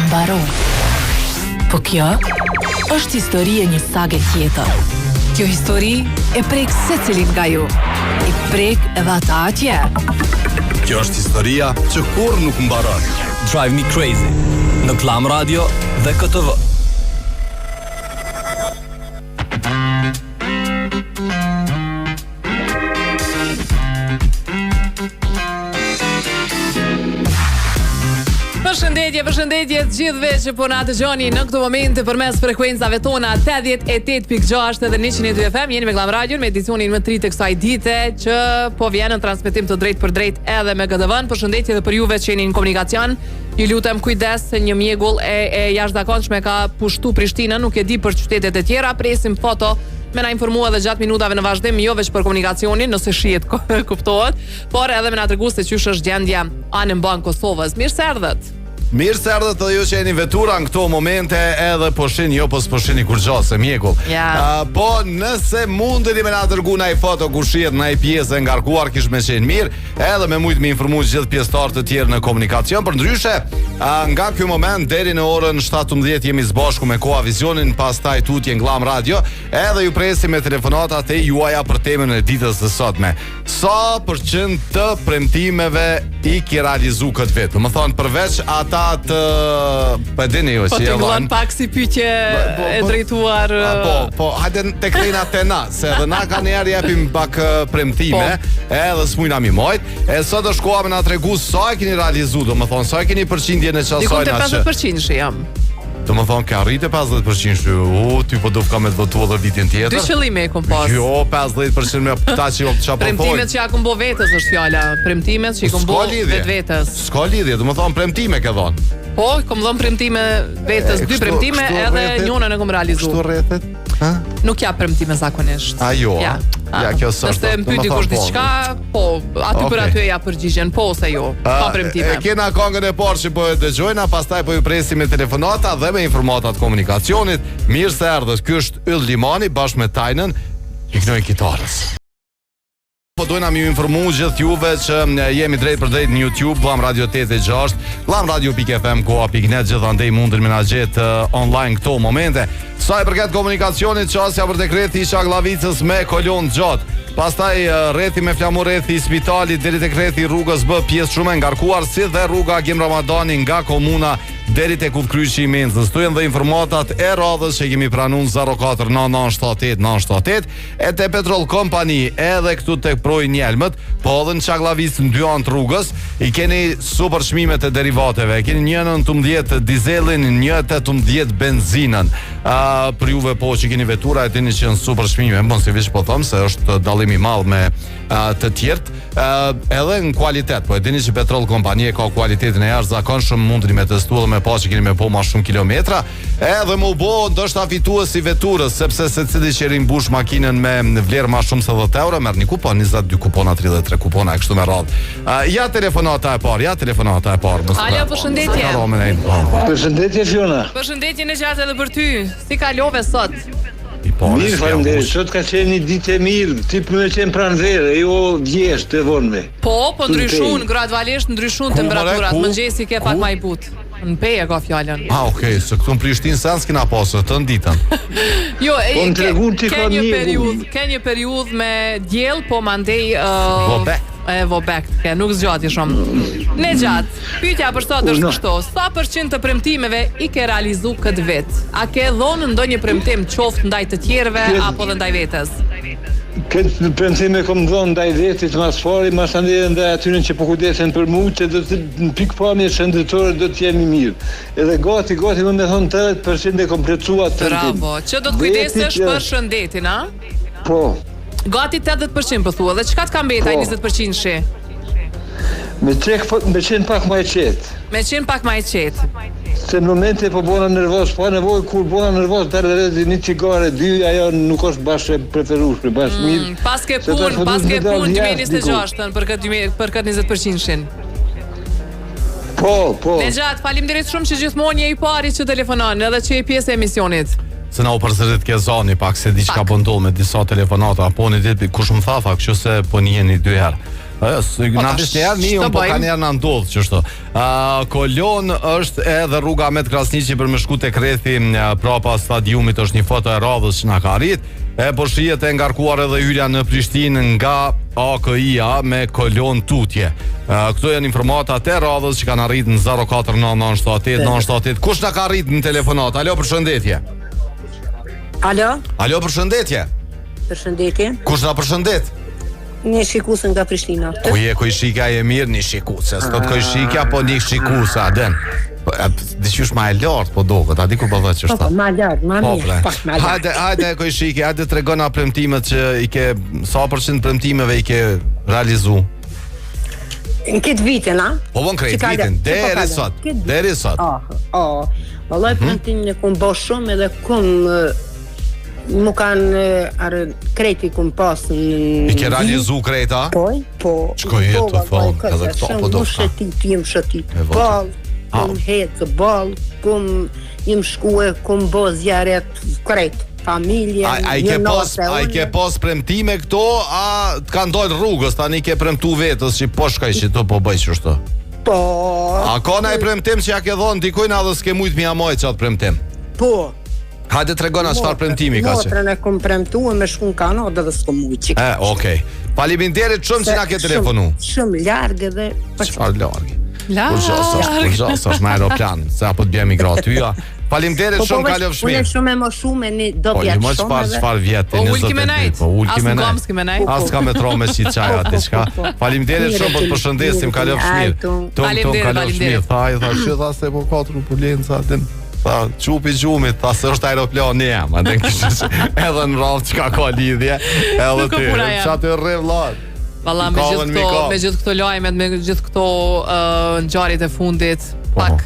mbaron. Po kjo është histori e një sage tjetër. Kjo histori e prek secilin nga ju. E prek edhe ata atje. Kjo është historia që kur nuk mbaron. Drive Me Crazy në Klam Radio dhe KTV. Përshëndetje të gjithëve që po na dëgjoni në këtë moment përmes frekuencave tona 88.6 dhe 102 FM. Jeni me Klam Radio me edicionin më të ri të kësaj dite që po vjen në transmetim të drejtë për drejtë edhe me KTV-n. Përshëndetje edhe për juve që jeni në komunikacion. Ju lutem kujdes se një mjegull e jashtëzakonshme ka pushtu Prishtinën, nuk e di për qytetet e tjera. Presim foto me na informua edhe gjatë minutave në vazhdim, jo veç për komunikacionin, nëse shihet kuptohet, por edhe me na tregu se çysh është gjendja anë mban Kosovës. Mirë se erdhët. Mirë se erdhët edhe ju që jeni vetura në këto momente edhe po shihni jo po s'po shihni kur gjose mjekull. Po nëse mundeni me na dërgu ndaj foto ku shihet ndaj pjesë e ngarkuar kish më qenë mirë, edhe me mujt me informu gjithë pjesëtarët të tjerë në komunikacion. Përndryshe, nga ky moment deri në orën 17 jemi së bashku me Koha Vizionin, pastaj tutje në Klam Radio, edhe ju presim me telefonatat e juaja për temën e ditës së sotme. Sa përqind të premtimeve i ke realizu këtë vit? Do të thonë përveç ata të dini ju që janë pak si pyetje e drejtuar. Po, hajde tek rena tena, se edhe na kanë herë japim pak premtime, edhe s'mujna mi mojt. E sot është koha me na tregu sa e keni realizu, do të thonë sa e keni përqindje në çasaj na. Dikon te 50% jam. Do më thonë ka rritë 50% ty po duf ka me të votu edhe vitin tjetër. Dy qëllime e kom pas. Jo, 50% me ta që jo qa po premtimet që ja kom bo vetës është fjalla. Premtimet që i kom bo vetës. S'ka lidhje, do më thonë premtime ke dhonë. Po, kom dhonë premtime vetës, dy premtime edhe njënën e kom realizu. Kështu rrethet? Nuk ja premtime zakonisht. A jo? Ja, kjo së është. Nëse më pyti kush diçka, po, aty për aty e ja përgjigjen, po ose jo, ka premtime. E kena kongën e parë që po e dëgjojna, pastaj po ju presim me telefonata dhe me informatat komunikacionit. Mirë se erdhët, ky është Yll Limani bashkë me Tajnën, i knoj kitarës. Po dojna mi ju informu gjithë juve që jemi drejt për drejt në YouTube, Klam Radio 86, klamradio.fm, koha.net, gjithandej mundin me na gjetë online këto momente. Sa e përket komunikacionit, qasja për dekret isha Glavicës me kolon gjatë. Pastaj rrethi me flamur rrethi i spitalit deri tek rrethi rrugës B, pjesë shumë e ngarkuar, si dhe rruga Agim Ramadani nga komuna deri tek udhkryqi i Mencës. Këtu janë dhe informatat e radhës që kemi pranuar 049978 e te Petrol Company edhe këtu tek Proj Njelmët, po edhe në Çagllavic në dy anë të rrugës i keni super çmimet e derivateve. Keni 1.19 dizelin, 1.18 benzinën. Për juve po që keni vetura e dini që janë super çmime, mos i veç po them se është dallim i madh me të tjerët, edhe në kualitet. Po e dini që Petrol Company ka kualitetin e jashtëzakonshëm, mundni me testuar me pa që keni me po ma shumë kilometra, edhe më u bo ndoshta fituesi veturës, sepse secili që rimbush makinën me vlerë ma shumë se 10 euro, merr një kupon, 22 kupona, 33 kupona, e kështu me radhë. Ja telefonata e parë. Alo, përshëndetje. Përshëndetje Fiona. Përshëndetje në gjatë edhe për ty. Si kalove sot? Mirë, faleminderit. Sot ka qenë një ditë e mirë, ti për me qenë pranvere, jo vjesht e vonme. Po ndryshun, gradualisht ndryshun temperaturat, mëngjesi ke pak ma i butë. Në peje ka fjallën. Okej, se këtu në Prishtinë sens kina pasë, të nditën. Jo, ke një periudhë me djel, po mandej vobek, nuk zgjati shumë. Ne gjatë, pyetja për sot është kështu, sa përqind të premtimeve i ke realizu këtë vit? A ke dhonë ndonjë premtim qoftë ndaj të tjerëve apo dhe ndaj vetes? Këtë premtime kom dhonë ndaj vetit mas fari, mas andej ndaj atyre që po kujdesen për mu, që do të në pikpamje shëndetore do të jemi mirë. Edhe gati më me thonë 80% e kompletuar të Bravo, që do të kujdesesh për shëndetin, a? Po. Gati 80% për thua, dhe çka të ka mbetaj 20% shi? Me qenë pak ma e qetë. Me qenë pak ma e qetë. Se në momente po bona nervoz, pa nevoj kur bona nervoz, të rrëdhezi një cigare, dy, ajo nuk është bashkë preferueshme, bashkë mirë. Pas ke pun 2026 për këtë 20%. Po. Ne gjatë, faleminderit shumë që gjithmonë je i pari që telefonon, edhe që je pjesë e emisionit. Se na u përsërit ke zoni pak se diçka po ndodh me disa telefonata, apo një ditë kush më tha që se po njiheni dy herë. Na vishterë një, po ka njerë në ndodhë qështu. Kolon është edhe rruga Ahmet Krasniqi për me shku te Krethi prapa stadiumit, është një foto e radhës që na ka arrit. Po shihet e ngarkuar edhe hyrja në Prishtinë nga AKI-a me Kolon tutje. Këto janë informatat e radhës që kanë arrit në 049978 Kush na ka arrit në telefonat? Alo, përshëndetje. Alo, përshëndetje. Përshëndetje. Kush na përshëndet? Një shikusën nga Prishtina. Ku je Kojshika e mirë, një shikusë. S'ka Kojshika, po një shikusë, adem. Diqysh ma e lartë, po doket, a di ku po dhe që shta? Ma lartë, ma mirë, pak ma lartë. Hajde Kojshiki, hajde tregona premtimet që i ke, sa përqind premtimeve i ke realizu? Në këtë vitin, a? Po bon krejt vitin, deri sot. Vallaj premtimin e kum bo shumë edhe kum mu kanë krejti kum pas në... I ke realizu krejta? Po. Qko jetë të thonë, edhe këto po do shka? Jem shëtit, bal, kum hecë, bal, kum jem shkue, kum bo zjaret krejt, familje, A i ke pas premtime këto, a të kanë dojnë rrugës, tani ke premtu vetës që po shkaj që të po bëjë qështu? Po. A ka na i premtim që ja ke dhonë dikujna dhe s'ke mujtë mi amoj qatë premtim? Po. Hajde tregona çfarë premtimi ka që? Motrën e kom premtuar me shkun Kanada dhe s'kom mujtë. Okej. Faleminderit shumë që na ke telefonu. Shumë larg edhe. Çfarë larg? Larg. Po është me aeroplan, se apo të bjemi gratyja. Faleminderit shumë, kalofsh mirë. Unë shumë e moshume në do vjet shumë. Po çfarë vjet? Po ulki me najt. Po ulki me najt. As ka metro me si çaj atë çka. Faleminderit shumë, po të përshëndesim, kalofsh mirë. Faleminderit. Tha se po katër ambulenca atë. Tha, qupi gjumit, tha se është aeroplani jam, edhe në rrallë që ka lidhje, edhe ty, që aty rrë vlat. Valla, me gjithë këto lajmet, me gjithë këto ngjarjet e fundit, pak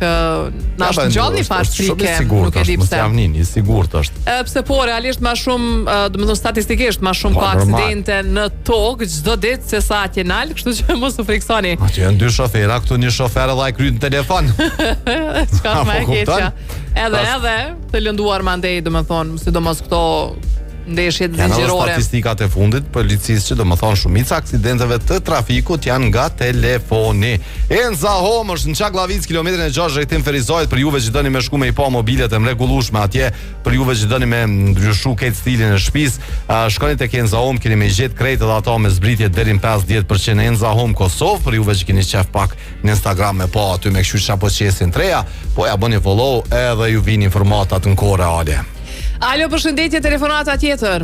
na është ngjall një farë frike, nuk e di pse. Jam nini, sigurt është. Pse po, realisht ma shumë, domethënë statistikisht ma shumë ka aksidente në tokë çdo ditë se sa atje nal, kështu që mos u friksoni. Aty janë dy shofera, këtu një shofer edhe ai kryt në telefon. Çka më e keqja. Edhe të lënduar mandej, domethënë, sidomos këto ndeshjet zinxhirore. Janë statistikat e fundit policisë që domethënë shumica aksidenteve të trafikut janë nga telefoni. Enza Home është në Çaklavic, kilometrin e 6 drejtim Ferizajt, për juve që dëni me shku me i pa mobilet e mrekullueshme atje, për juve që dëni me ndryshu këtë stilin e shtëpisë, shkoni tek Enza Home, keni me gjetë krejt edhe ato me zbritje deri në 50% Enza Home Kosovë, për juve që keni qef pak në Instagram me pa aty me kështu çapo qesin treja, po ja bëni follow edhe ju vini informatat në kohë reale. Alo, përshëndetje, telefonata tjetër.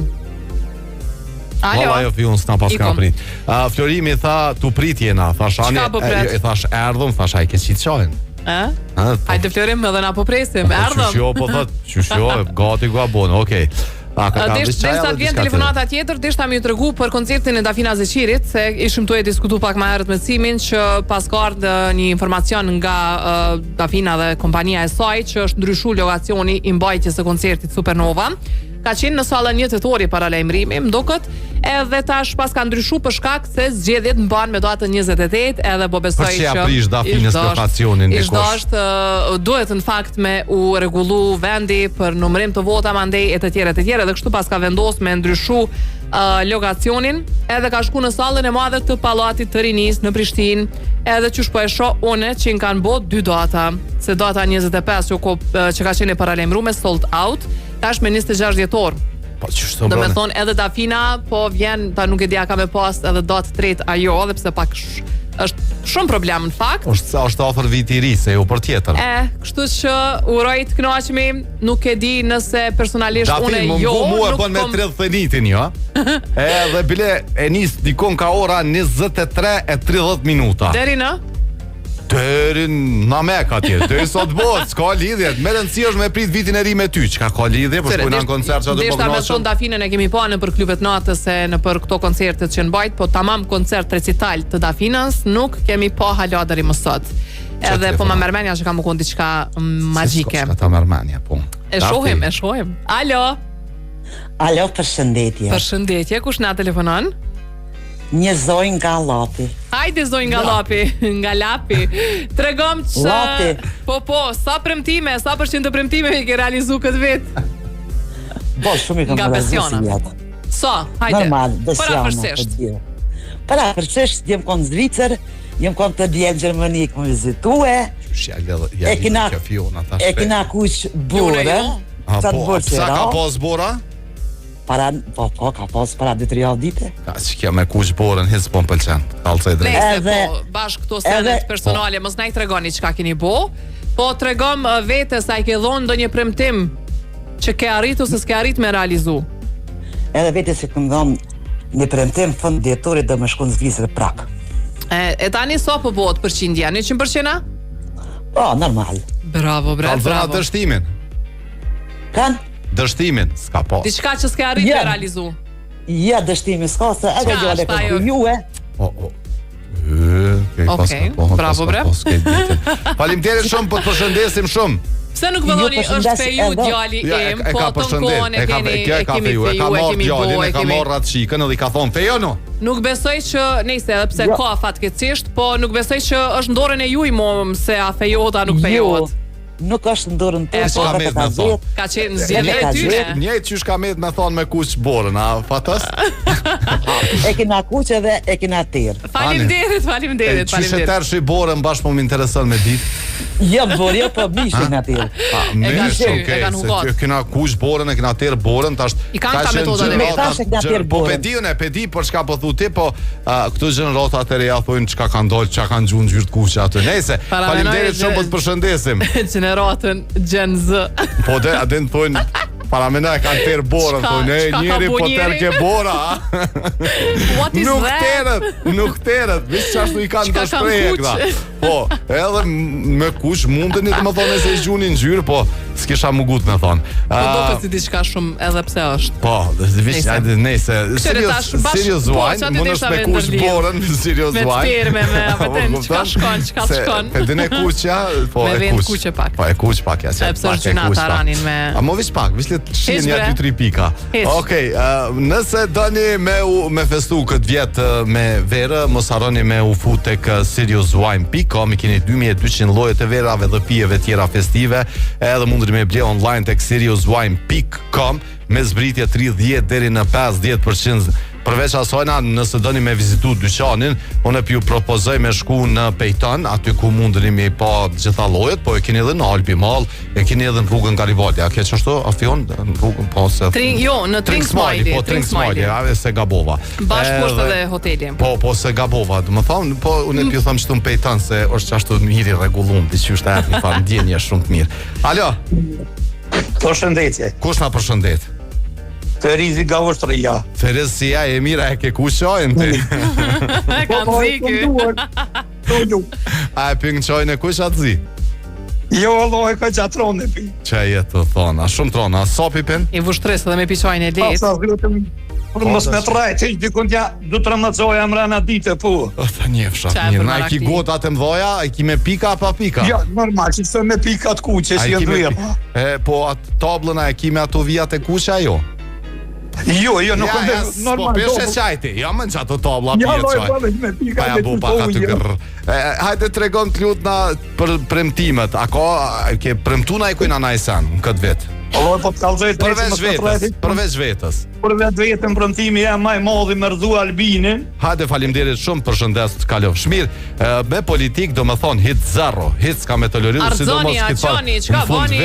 Alo. Ajo fiun s'na pas ka prit. Florimi tha tu prit jena, thash ani, e thash erdhëm, thash ai ke qit çojën. Hajde Florim, edhe na po presim, erdhëm. Qëshjo, po thot, qëshjo, gati ku abon, okej. Deshta të vjen telefonata tjetër, deshta mi tregu për koncertin e Dafina Zeqirit, se ishim tu e diskutu pak ma herët me Simin, që pas ka ardhë një informacion nga Dafina dhe kompania e saj, që është ndryshu lokacioni i mbajtjes së koncertit Supernova. Ka qenë në sallën 1 tetori para lajmërimi, mdokët, edhe tash pas ka ndryshu për shkak se zgjedhjet mban me datën 28, edhe po besoj që prish Dafinës lokacionin e kosh. Duhet në fakt me u rregullu vendi për numërim të vota mandej e të tjera, dhe kështu pas ka vendos me ndryshu lokacionin, edhe ka shku në sallën e madhe të Pallatit të Rinis në Prishtinë, edhe që shpo e shoh une që kanë bot 2 data, se data 25 që ka qenë para lajmëruar sold out, tash me 26 dhjetor. Po ç'është do të thonë edhe Dafina po vjen, ta nuk e dia ka me pas edhe datë tretë ajo, edhe pse pak është shumë problem në fakt. Është afër viti i ri se ju për tjetër. Kështu që uroj të kënaqemi, nuk e di nëse personalisht unë jo, nuk po me 30 nitin jo. Edhe bile e nis dikon ka ora 23:30 minuta. Deri na mek atje, deri sot bëhet, s'ka lidhje. Me rëndësi është me prit vitin e ri me ty, çka ka lidhje, po shkojnë në koncert çdo po kënaqem. Deshta me Dafinën e kemi pa në për klubet natës se në për këto koncertet që mbajt, po tamam koncert recital të Dafinës nuk kemi pa hala deri më sot. Edhe po më mërmenja që kam u kon diçka magjike. Çka ta mërmenja, po. E shohim. Alo, përshëndetje. Përshëndetje, kush na telefonon? Një zoj nga Lapi. Hajde zoj nga Lapi, nga Lapi. Tregom që Lapi. Po, sa premtime, sa përqind të premtime i ke realizu këtë vit? Shumë i kam realizu si jetë. Sa, hajde. Normal, Para fërsisht. Para përçesh, jem konë Zvicër, jem konë të bjenë Gjermani, këmë vizitue. E kina kush burë. Sa ka pas bora? Ka pas para 2-3 javë dite. Ka që kja me kush borën, hisë po më pëlqen. Nëjse, po, bashkë këto senet personale, mos na i tregoni çka keni bo, po tregom vetes sa i ke dhonë ndonjë premtim që ke arritu se s'ke arrit me realizu. Edhe vetes se këmë dhonë një premtim fund djetorit dhe me shku në Zvicër prap. E tani so po bëhet përqindja, 100%? Po, normal. Bravo, bravo. Ka dhëna dështimin. Kanë? Dështimin, s'ka pas. Diçka që s'ke arrit me realizu. Ja, dështimin s'ka, se edhe gjole ka kujue. Okej, bravo bre. Faleminderit shumë, po të përshëndesim shumë. Pse nuk vëlloni është feju djali im, po të nkone kemi feju, e kemi bo, e ka kemi... marrë atë shikën edhe i ka thonë fejo no. Nuk besoj që, nejse edhe pse ka fatkeqësisht, po nuk besoj që është ndorën e juj mom se a fejohet a nuk fejohet. Nuk është ndorën të ka met me thonë. Ka qenë zgjidhja e tyre. Njëjtë qysh ka met me thonë me kush borën, a fatas? E kena kuq edhe e kena tërë. Faleminderit. Qysh e tërë borën bashkë më interesën me ditë? Jo, borë, po mishin atyrë. Mishin, okej, se kena kush borën, e kena tërë borën, tash... I kanë ka metodat e vetë. Po pedi për çka po thu ti, po këtu gjën rotat e reja thojnë çka kanë dollë, çka kanë gjunë gjyrt kuqe aty. Nejse, faleminderit shumë, po të përshëndesim. Generatën Gen Z. Po dhe adin thonë paramena e kanë tërë borën, thonë njeri po tërë ke bora. What is that? Nuk tërët, visë qashtu i kanë të shprejë këta. Po, edhe me kush mundën i të më thonë e se i gjunin gjyrë, po s'kisha më gut me thonë. Po do kësi diçka shumë edhe pse është. Po, visë, nejse, serious wine, mund është me kush borën, serious wine. Me të terme, me apeten, qka shkon. Se din e kuqja, po e kuq. Po e kuq pak, ja që pak e kuq pak. A mo vish pak, vish le të shien ja 2-3 pika. Okej, nëse doni me festu këtë vjetë me verë, mos harroni me u fut tek seriouswine.com, i keni 2200 lloje të verave dhe pijeve tjera festive, edhe mundeni me ble online tek seriouswine.com me zbritje 30 deri në 50%. Përveç asajna, nëse doni me vizitu dyqanin, unë ju propozoj me shku në Pejton, aty ku mundeni me pa gjitha llojet, po e keni edhe në Albi Mall, e keni edhe në rrugën Garibaldi. A ke çashtu afion në rrugën pas se në Trink Smiley, po Trink Smiley, a se gabova. Bashkë poshtë edhe hoteli. Po se gabova, do të them, po unë ju them çtu në Pejton se është çashtu mirë i rregullum, diçka është aty, fal ndjenje shumë të mirë. Alo. Përshëndetje. Kush na përshëndet? Ferizi nga Austria. Ferezia e mira e ke kushojnë ti. Kanë zi A e ping qojnë e kush atë zi? Jo, Allah e ka gjatë tronë e pi. Që e jetë të thonë, a shumë tronë, a sopi pen? I vushtres edhe me piqojnë e letë. Asa zhëtëm, për mos me trajt, që dikun tja du të rëmëzoja mrena dite, po. O të njefsha, mirë, na e ki gotat e mdoja, e ki me pika pa pika? Ja, normal, që së me pika të kuqe, që jenë dhujë. Po atë tablën a e ki me ato vijat e kuqe, jo? Jo, nuk është normal. Po peshe qajti, ja më në qato tabla pje qaj. Pa ja bu pak aty gërë. Hajde të regon të lutë na për premtimet. A ke premtu na i kujna na i sen në këtë vetë? Përveç vetës. Përveç vetën premtimi e maj modhi më rëdhu Albinin. Hajde falimderit shumë për shëndes të kalov. Shmir, me politik do më thonë hit zero, hit s'ka me të lëridu. Arzoni, Aqoni, qka boni,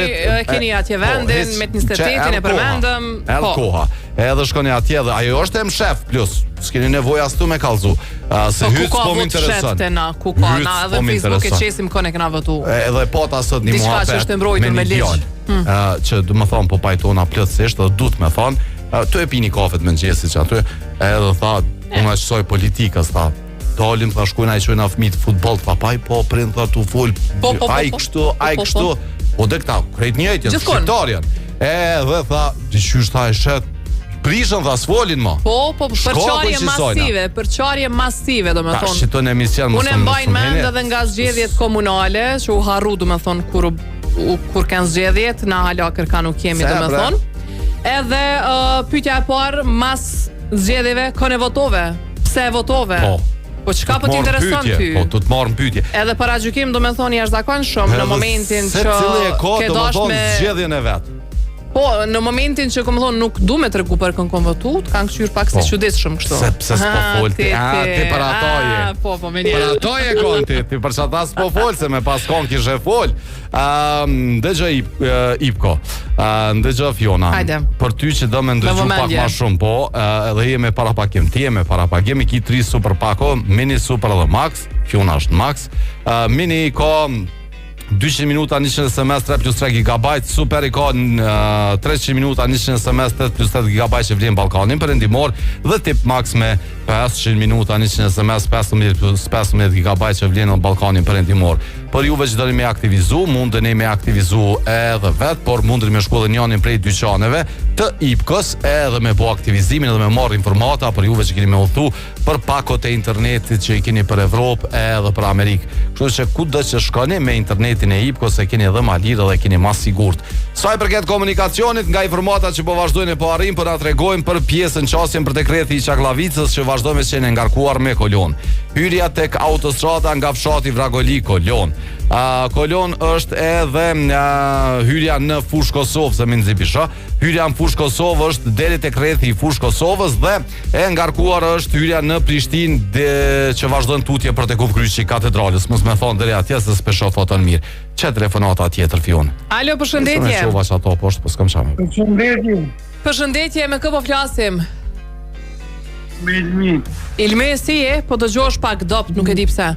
keni atje vendin, me të nistëtetin e përmendëm. Edhe koha, edhe shkoni atje dhe ajo është e më shef plus. S'keni nevoj as tu me kalzu. Se hyt s'po më interesën. Ku ka, na edhe Facebook e qesim kone këna vëtu. Edhe pota sot një muhabet me një djallë. Që du më thonë po pajtona plëtsisht, dhe du të me thonë, tu e pini kafet me nxesi që aty, edhe tha, unë e qësoj politikës, tha, dalim, tha, shkujna i qojna fmit futbol, tha, paj, po, prind, tha, tu full, a i kështu, po dhe këta, krejt njëjtjen, shqiptarjen, edhe tha, që qysh tha e shet, prishën tha s'folin ma. Po, përqarje masive, do me thonë. Ta shqitën emision më unë e mbajnë mend edhe nga zgjedhjet komunale, që u harru, do me thonë, kur kanë zgjedhjet, na hala kërka nuk kemi, do me thonë. Edhe pyetja e parë, mas zgjedhjeve, këne votove? Pse votove? Po çka po t'intereson ty? Po të marrën pyetje. Edhe para gjykim, do me thonë, jashtëzakonshëm në momentin që se cili e ka, do me thonë, zgjedhjen e vet. Po, në momentin që kom thonë nuk du me tregu për kënë votut, kanë këshyr pak si çuditshëm kështu. Sepse s'po fol ti. Ti për atoje. Po, më një. Për atoje konti, ti për çata s'po fol se me pas kon kishe fol. Ndëgjoj Ipko. Ndëgjoj Fiona. Hajde. Për ty që do me ndëgju pak ma shumë, po, edhe je me parapakim. Ti je me parapakim, i ki 3 super pako, mini super dhe max, Fiona është max. Mini ka 200 minuta 100 SMS 3 plus 3 GB, super i ka 300 minuta 100 SMS 8 plus 8 GB që vlen Ballkanin perëndimor dhe tip max me 500 minuta 100 SMS 15 plus 15 GB që vlen në Ballkanin perëndimor. Por juve që doni me aktivizu, mundeni me aktivizu edhe vet, por mundeni me shku edhe njënin prej dyqaneve të Ipkos edhe me bo aktivizimin edhe me marrë informata për juve që keni me udhëtu për pakot e internetit që i keni për Evropë edhe për Amerikë. Kështu që kudo që shkoni me internetin e Ipkos e keni edhe ma lirë dhe keni ma sigurt. Sa i përket komunikacionit, nga informata që po vazhdojnë e po arrim, po na tregojnë për pjesën qasjen për dekrethi i Çaklavicës që vazhdojnë me qenë ngarkuar me Kolon. Hyrja tek autostrada nga fshati Vragoli Kolon. Kolon është edhe hyrja në fush Kosovë, se minë zipisha. Hyrja në fush Kosovë është deri tek rrethi i fush Kosovës dhe e ngarkuar është hyrja në Prishtinë që vazhdojnë tutje për tek udhkryqi katedralës. Mos më thonë deri atje se s'pesho foton mirë. Çe telefonata tjetër Fion? Alo, përshëndetje. Sa shovash ato poshtë, po s'kam çam. Përshëndetje. Përshëndetje, me kë po flasim? Me Ilmi. Ilmi si je? Po dëgjosh pak dopt, nuk e di pse.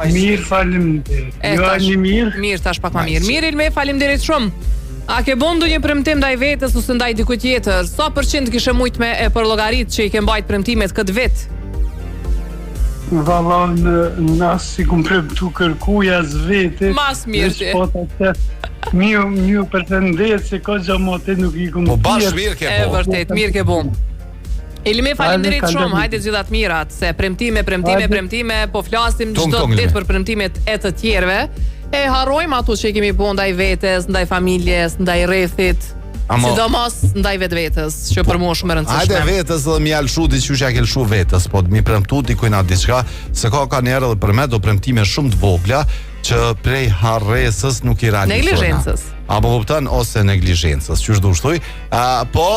Mirë, faleminderit. Ju mirë? Mirë, tash pak më mirë. Mirë Ilmi, faleminderit shumë. A ke bën ndonjë premtim ndaj vetes ose ndaj dikujt tjetër? Sa përqind kishe mujt me e për llogarit që i ke mbajt premtimet këtë vit? Valla, në si kum premtu kërkuja zvete. Mas mirë ti. Miu përshëndet se ka xhamote nuk i kum. Po bash mirë ke E po. vërtet, mirë ke bën. Ilmi, faleminderit shumë. Hajde gjithat mirat, se premtime, po flasim çdo ditë për premtimet e të tjerëve. E harrojmë ato që kemi bën ndaj vetes, ndaj familjes, ndaj rrethit. Sidomos ndaj vetvetes, që për mua shumë e rëndësishme. Hajde vetes dhe mi alshu diçka që lshu vetes, po mi premtu dikujt na diçka, se ka njerë edhe për me do premtime shumë të vogla që prej harresës nuk i realizojnë. Neglizhencës. Apo kupton ose neglizhencës, çu do shtoj. Po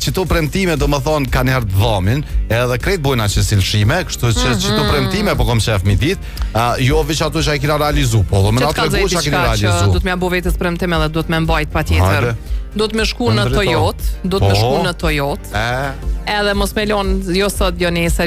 çto premtime do të thon kanë herë të dhamin, edhe krejt bojna që silshime, kështu që çto premtime po kom shef mi ditë, jo veç ato që ai kena realizu, po do më na tregu çka keni realizu. Do të më bëu vetes premtim edhe do të më mbajt patjetër. Do të më shku në Toyota, Edhe mos me lon jo sot jo nesër,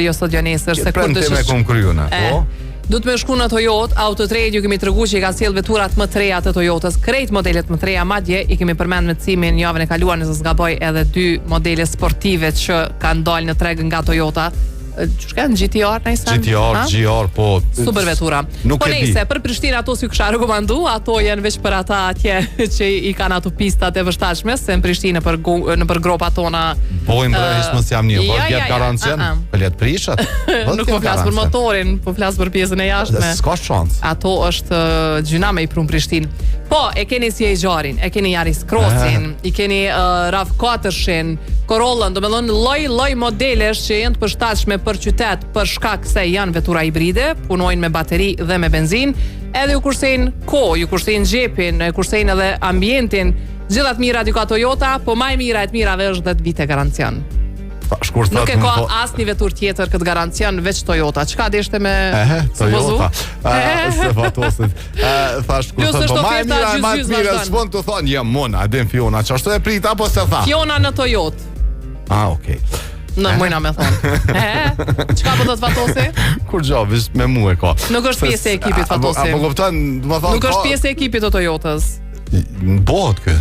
se kur të premtime kom kryuna, po. Do të më shku në Toyota, Autotrade ju kemi treguar që i ka sjell veturat më të reja të Toyotës, krejt modelet më të reja, madje i kemi përmend me cimin javën e kaluar nëse s'gaboj edhe 2 modele sportive që kanë dalë në treg nga Toyota. Që shka në GTR në isem? GR, po. Super vetura. Po nejse, për Prishtinë ato si kësha rekomandu, ato janë veç për ata atje që i kanë ato pistat e vështashme, se në Prishtinë në për gropa tona. Bojmë brejsh mësë jam një, po vjetë garancion, për letë prishat. Nuk po flasë për motorin, po flasë për pjesën e jashtme. S'ka shans. Ato është gjyna me i prunë Prishtinë. Po, e keni si e gjarin, e keni Yaris Crossin, i keni RAV4-shin, Corollën, do me dhënë loj modelesh që jenë të përshtatshme për qytet për shkak se janë vetura hibride, punojnë me bateri dhe me benzin, edhe ju kursejnë ju kursejnë xhepin, ju kursejnë edhe ambientin, gjithat mirat ju ka Toyota, po maj mira e të mirave është 10 vite garancion. Nuk e ka asnjë vetur tjetër këtë garancion veç Toyota. Çka deshte me Toyota? Se fatosit. Thash kur po më mirë s'pon të thon jam Mona, Adem Fiona, çashtu e prit apo se tha? Fiona në Toyota. Okay. Në mëjna me thonë. Çka po do të fatosi? Kur gjovish me mu e ka. Nuk është pjesë e ekipit fatosi. Apo kupton, do të thonë. Nuk është pjesë e ekipit të Toyotës. Bëhet kë.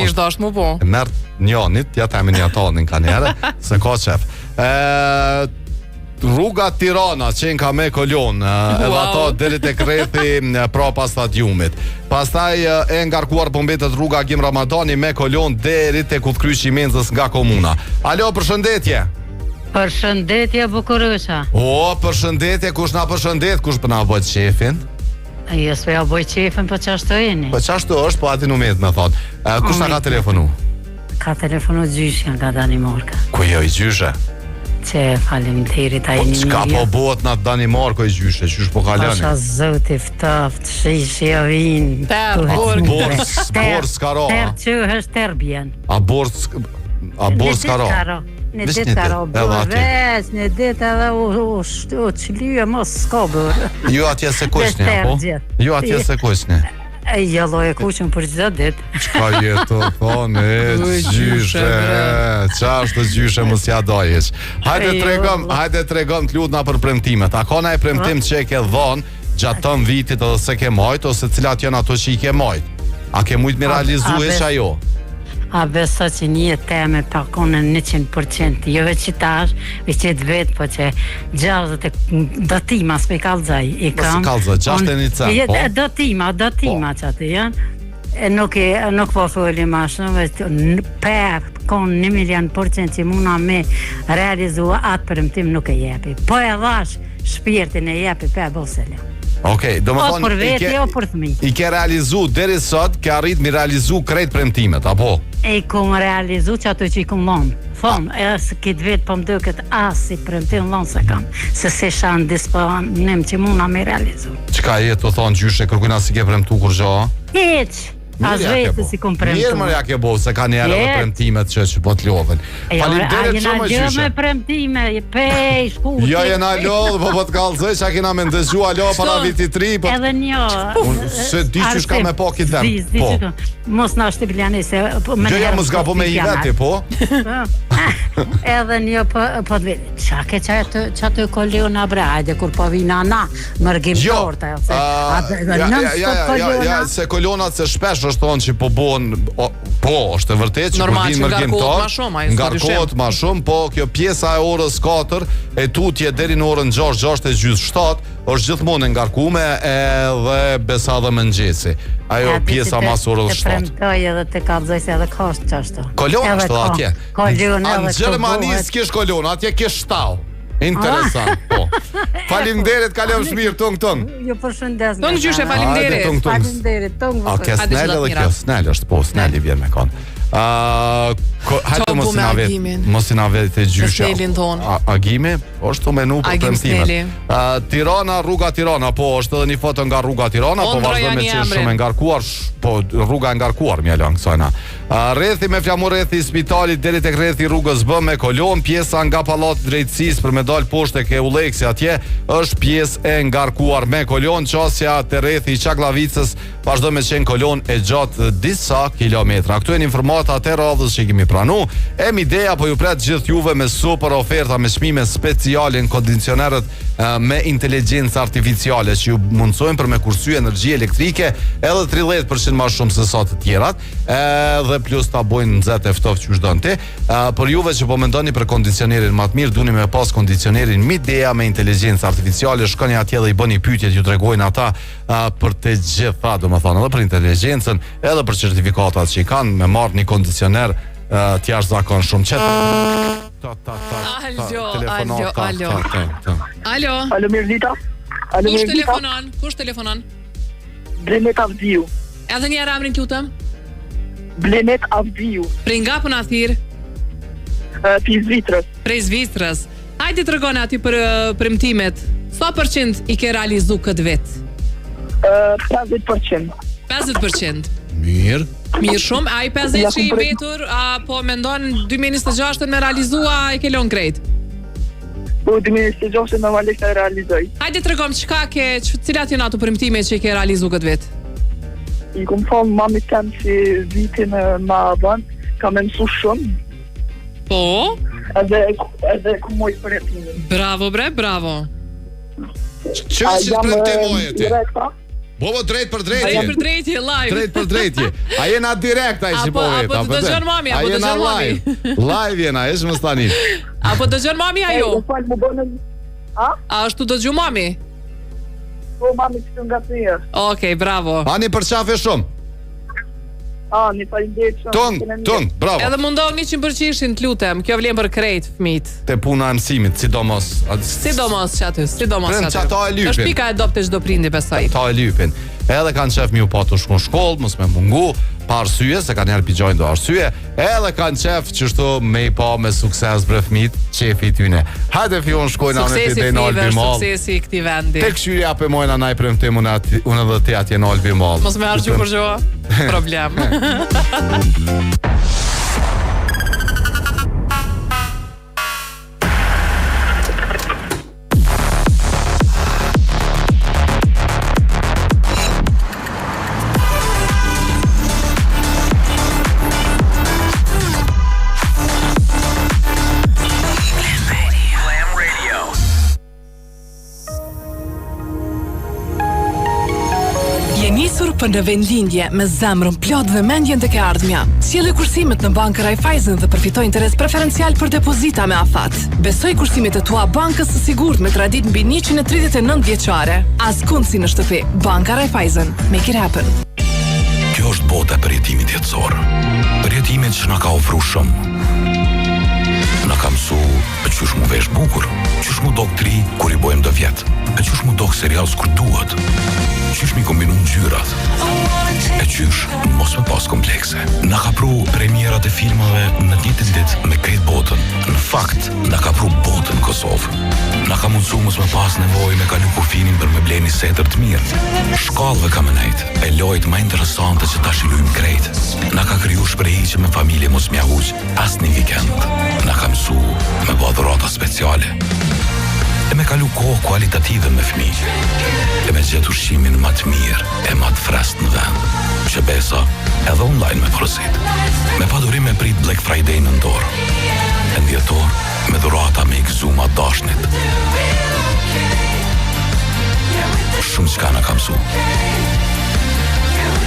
Ish dash më po. Merr njonit, ja tani një tonin kanë herë, se ka çef. Rruga Tirana qenë ka me Kolon, edhe ato deri tek rrethi prapa stadiumit. Pastaj e ngarkuar po mbetet rruga Agim Ramadani me Kolon deri tek udhkryqi i Menzës nga komuna. Alo, përshëndetje. Përshëndetje bukurësha. Përshëndetje, kush na përshëndet, kush po na bëj shefin? Jo, s'ja bëj qefën, po çashtu jeni. Po çashtu është, po aty numet më thon. Kush na ka telefonu? Ka telefonu gjyshja nga Danimarka. Ku jo i gjyshe? që faleminderit ai një. Çka po bëhet në Danimarkë i gjyshe, qysh po kaloni? Pasha zoti ftoft, shishi avin. Bors karo. Terçëhesh terbien. A bors karo. Në ditë karo. Vesh, në ditë edhe u çliu mos ska bër. Ju atje se kushni apo? Ju atje se kushni. Jo lloj kuçën për çdo ditë. Çka jeto thonë gjyshe. Çfarë gjyshe mos ja dojesh. Hajde tregom të lutna për premtimet. A ka ndaj premtim që e ke dhënë gjatë të vitit edhe se ke majt ose cilat janë ato që i ke majt? A ke mujt mi realizuesh ajo? A beso që një teme pakone 100%, jo veç që tash, veç që të vetë, po që 60 dotima s'pe kalzaj, i kam. S'pe kalzaj, 61 po? Dotima që atë janë, nuk po folli ma shumë, per kon 1,000,000% që muna me realizua atë përëmtim nuk e jepi. Po e dhash shpirtin e jepi pe bosele. Okej, do më thonë, për veti, o për fëmijë. I ke realizu, deri sot, ke arrit mi realizu krejt premtimet, apo? E kom realizu që ato që i kom lonë. Thonë, e se këtë vetë po më do këtë asi premtim lonë se kam. Se shanë disponim që muna me realizu. Qka jetë të thonë gjyshe, kërkujna si ke premtu kur gjo? Heq. As vetë si kom premtu. Mirë mërja ke bo, se ka njerë dhe premtimet që po të lodhen. Falimderit shumë gjyshe. A jena gjë me premtime, pej, shkuti. Jo jena lodhë, po të kalzoj, që a kena me ndëzhu alo para viti 3. Edhe një. Se di që shka me po kitë dem. Mos në është të biljani se... Gjëja mos ga po me i veti, po? Edhe një po të veti. Qa ke që të koliona bre, hajde kur po vina na, mërgim torta. Se kolionat se shpesh është thonë që po bon, po, është e vërtet që normal, për vinë mërgjimtar, ngarkohet ma shumë, po kjo pjesa e orës 4, e tutje deri në orën 6, 6:30, është gjithmonë ngarkume edhe besa dhe mëngjesi. Ajo pjesa mas orës 7. Të premtoj edhe të kalzoj se edhe kosht që ashtu. Kolon është atje. Kolon edhe në Gjermani s'kish kolon, atje kish shtau. Interesant, po. Falimderit, kalem shmirë, tung. Jo përshëndes. Tung gjyshe, falimderit. Falimderit, tung. A ke snel edhe kjo, snel është, po, snel i vjen me konë. Hajtë mos i na vetë të gjyshe. Agimi, është të menu për premtimet. Tirana, rruga Tirana, po, është edhe një foto nga rruga Tirana, po vazhdo me që shumë ngarkuar, po rruga ngarkuar mjallon kësojna. Rethi me flamur rethi spitalit, deri tek rethi rrugës B me kolon, pjesa nga Pallati i Drejtësisë për me dal poshtë ke Ulleksi atje, është pjesë e ngarkuar me kolon, qasja te rethi i Çaklavicës vazhdo me qenë kolon e gjatë disa kilometra. Këtu janë informata të radhës që kemi pranu. Ideja po ju pret gjithë juve me super oferta, me çmime speciale në kondicionerët me inteligjencë artificiale që ju mundsojnë për me kursye energji elektrike edhe 30% më shumë se sa të tjerat, edhe plus ta bojnë nxehtë e ftoftë që çdon ti. Për juve që po mendoni për kondicionerin më të mirë, duni me pas kondicionerin Midea me inteligjencë artificiale, shkoni atje dhe i bëni pyetjet, ju tregojnë ata për të gjitha, domethënë edhe për inteligjencën, edhe për certifikatat që i kanë me marrë një kondicioner të jashtëzakonshëm. Alo, mirë dita. Kush telefonon? Blenet Avdiu. Edhe një emrin lutem. Blenet Avdiu. Prej nga po na thirr? Prej Zvicrës. Prej Zvicrës. Hajde tregoni aty për premtimet. Sa % i ke realizu këtë vit? 50%. 50%. Mirë shumë. A i 50 që i mbetur, po mendon 2026 me realizua e ke lon krejt? Po 2026 normalisht e realizoj. Hajde tregom cilat janë ato premtime që i ke realizu këtë vit? I kom thonë mamit tem që vitin ma ban, ka me mësu shumë. Po? Edhe ku moj premtimin. Bravo bre, bravo. Që premtimoje ti? Bobo drejt për drejtje. Drejt për drejtje, live. Drejt për drejtje. A jena direkt ai si po vet. Apo të dëgjon mami, apo të dëgjon mami. Live jena, është më stani. Apo dëgjon mami ajo? A është të dëgju mami? Po mami që nga thirr. Okej, bravo. Ani për qafe shumë. Ani faleminderit shumë. Tung, bravo. Edhe mundohu 100% të lutem. Kjo vlen për krejt fëmijët. Te puna e mësimit, sidomos që aty, sidomos që aty. Është pika e dopte çdo prindi besoj. Ta e lypin. edhe kanë qef mi u pa të shku në shkollë, mos me mungu, pa arsye, se kanë njerë pigjojnë do arsye, edhe kanë qef qështu me i pa me sukses bre fmit, qefi tyne. Hajde fion shkojnë anë të te në Albi Mall. Suksesi i këti vendi. Te këshyri ape mojna na i premtim unë edhe te atje në Albi Mall. Mos me argju për gjo, problem. Për në vendlindje me zemrën plot dhe mendjen të ke ardhmja. Sjellë kursimet në bankë Raiffeisen dhe përfitoj interes preferencial për depozita me afat. Besoj kursimet e tua bankës së sigurt me tradit mbi 139 vjeçare. Askund si në shtëpi. Banka Raiffeisen. Make it happen. Kjo është bota e përjetimit jetësor. Përjetimit që na ka ofru shumë. Na ka mësu e qysh mu vesh bukur, qysh mu dok tri kur i bojmë dë vjet, e qysh mu dok serials kur duhet, qysh mi kombinu ngjyrat, e qysh mos me pas komplekse. Na ka pru premierat e filmave në njëjtën ditë me krejt botën. Në fakt, na ka pru botën Kosovë. Na ka mundsu mos me pas nevojë me kalu kufinin për me bleni setër të mirë. Shkallëve ka më nejt, e lojt më interesante që ta shilujmë krejt. Na ka kriju shprehje me familje mos mja huq as një vikend. Na ka mësu me bë dhurata speciale. E me kalu kohë kualitative me fëmijë. E me gjetë ushqimin më të mirë e më të freskët në vend. Që besa edhe online me porosit. Me padurim me prit Black Friday në ndorë. E në dhjetor me dhurata me i gëzuma dashnit. Shumë qka na ka mësu.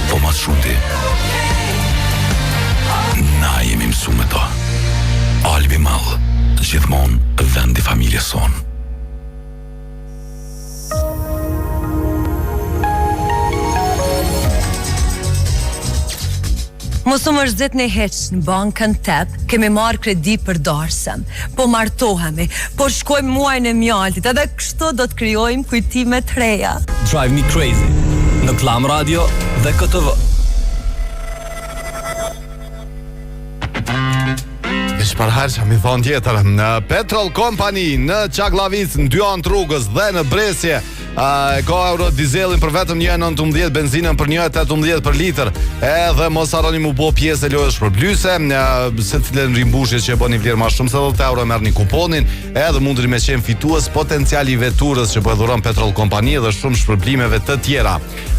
Po mas shumë ti. Na jemi mësu me ta. Albi Mall, gjithmon vendi familje sonë. Mosu më rëzit në heq në bankën tep, kemi marrë kredi për darsem, po martohemi, po shkojmë muajnë e mjaltit, edhe kështu do të krijojmë kujtime të reja. Drive Me Crazy, në Klam Radio dhe KTV. Shparhar që mi thonë tjetër, në Petrol Company, në Çaklavic, në dy anë rrugës dhe në Bresje, ka euro dizelin për vetëm 1.19, benzinën për 1.18 për litër, edhe mos harroni mu bo pjesë e lojës shpërblyese, se cilën rimbushje që e bëni vlerë ma shumë se 10 euro merr një kuponin, edhe mundri me qenë fitues potenciali veturës që po e dhuron Petrol Company dhe shumë shpërblimeve të tjera.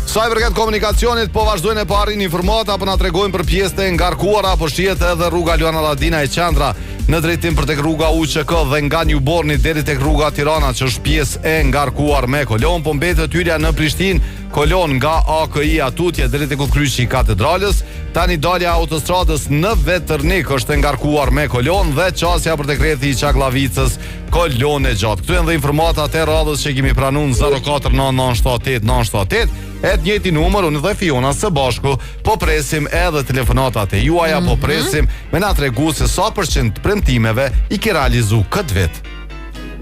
Sa i përket komunikacionit, po vazhdojnë e parin informata, apo na tregojnë për pjesët e ngarkuara, po shihet edhe rruga Luan Alladina e Qandra në drejtim për tek rruga UÇK dhe nga Newborni deri tek rruga Tirana, që është pjesë e ngarkuar me kolon, po mbetet hyrja në Prishtinë, kolon nga AKI-a tutje deri tek kryqi i katedralës. Tani dalja autostradës në Vetërnik është e ngarkuar me kolon dhe qasja për tek rrethi i Çaklavicës, kolon e gjatë. Këtu janë dhe informatat e radhës që kemi pranuar 049978978. E të njëjti numër, unë dhe Fiona së bashku po presim edhe telefonatat e juaja, po presim me na tregu se sa përqind premtimeve i ke realizu këtë vit.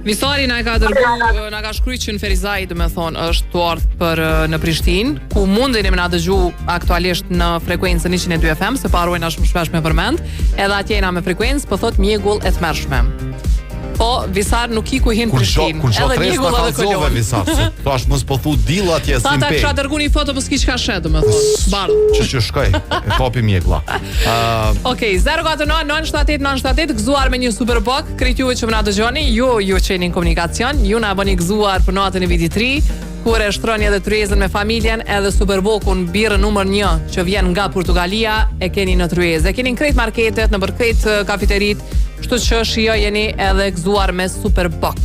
Visari na ka dërgu, na ka shkruajtur që në Ferizaj, do me thonë, është tuart për në Prishtinë, ku mundeni me na dëgju aktualisht në frekuencën 102 FM, se parojna shumë shpesh me përmend, edhe atje jena me frekuencë, po thot mjegull e tmerrshme. Po, Visar nuk i ku hin Prishtinë. Edhe mjegull edhe kolon. Visar, tash mos po thu dill atje sin pe. Sa ta kisha dërguar një foto, po s'ki çka shet, do me thonë. Bardh. Që shkoj, e kapi mjeglla. Okej, 049-978-978, gëzuar me një Superbox, krejt juve që më na dëgjoni, ju që jeni në komunikacion, ju na bëni gëzuar për natën e vitit 3, kur e shtroni edhe tryezën me familjen, edhe Superboxun birrën numër 1 që vjen nga Portugalia, e keni në tryezë. E keni në krejt marketet, në krejt kafeterit, kështu që shijojeni edhe gëzuar me Superbox.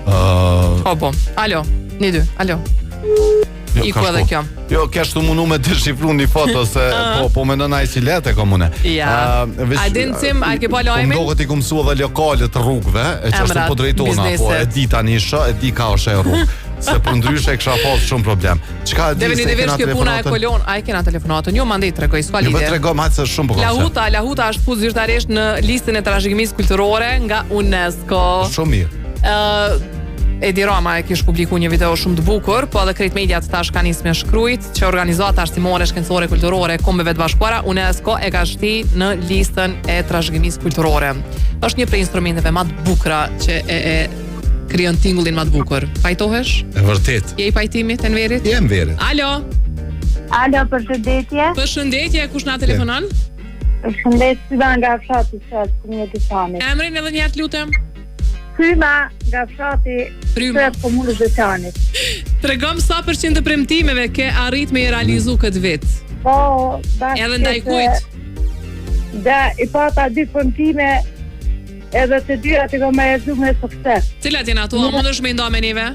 Po, alo, 1-2, alo. Iku edhe kjo. Jo, kështu mundu me të shifru një foto, se po me nëna i cilete komune. Ja, a dincim, a ke po lojmin? Po mdo këti ku mësu edhe lokalet rrugve, e që është po drejtona, po e di tani shë, e di ka është e rrugë. Se për ndryshe e kësha pas shumë problem. Deveni të vesh kjo puna e kolon, a e kena telefonatën, jo mandej të rekoj, s'ka lidhje. Jo, të regoj, se shumë për konsep. Lahuta është fut zyrtarisht në listën e trashëgimisë kulturore nga UNESCO. Shumë mirë. Edi Rama e kish publiku një video shumë të bukur, po edhe krejt mediat tash ka nisë me shkrujt që organizata arsimore, shkencore, kulturore e Kombeve të Bashkuara UNESCO e ka shti në listën e trashëgimisë kulturore. Është një prej instrumenteve më të bukura që e krijon tingullin më të bukur. Pajtohesh? E vërtet. Je i pajtimit të Enverit? Je Enverit. Alo. Alo, përshëndetje. Përshëndetje, kush na telefonon? Përshëndetje, nga fshati Shet, Komunës Veçanit. Emrin edhe një herë lutem. Fryma nga fshati Shet, Komunës Veçanit. Tregom sa përqind të premtimeve ke arrit me i realizu këtë vit. Po, bashkë. Edhe ndaj kujt? Da, i pata 2 premtime, edhe të dyja të kam realizu me sukses. Cilat janë ato? A mundesh me nda me neve?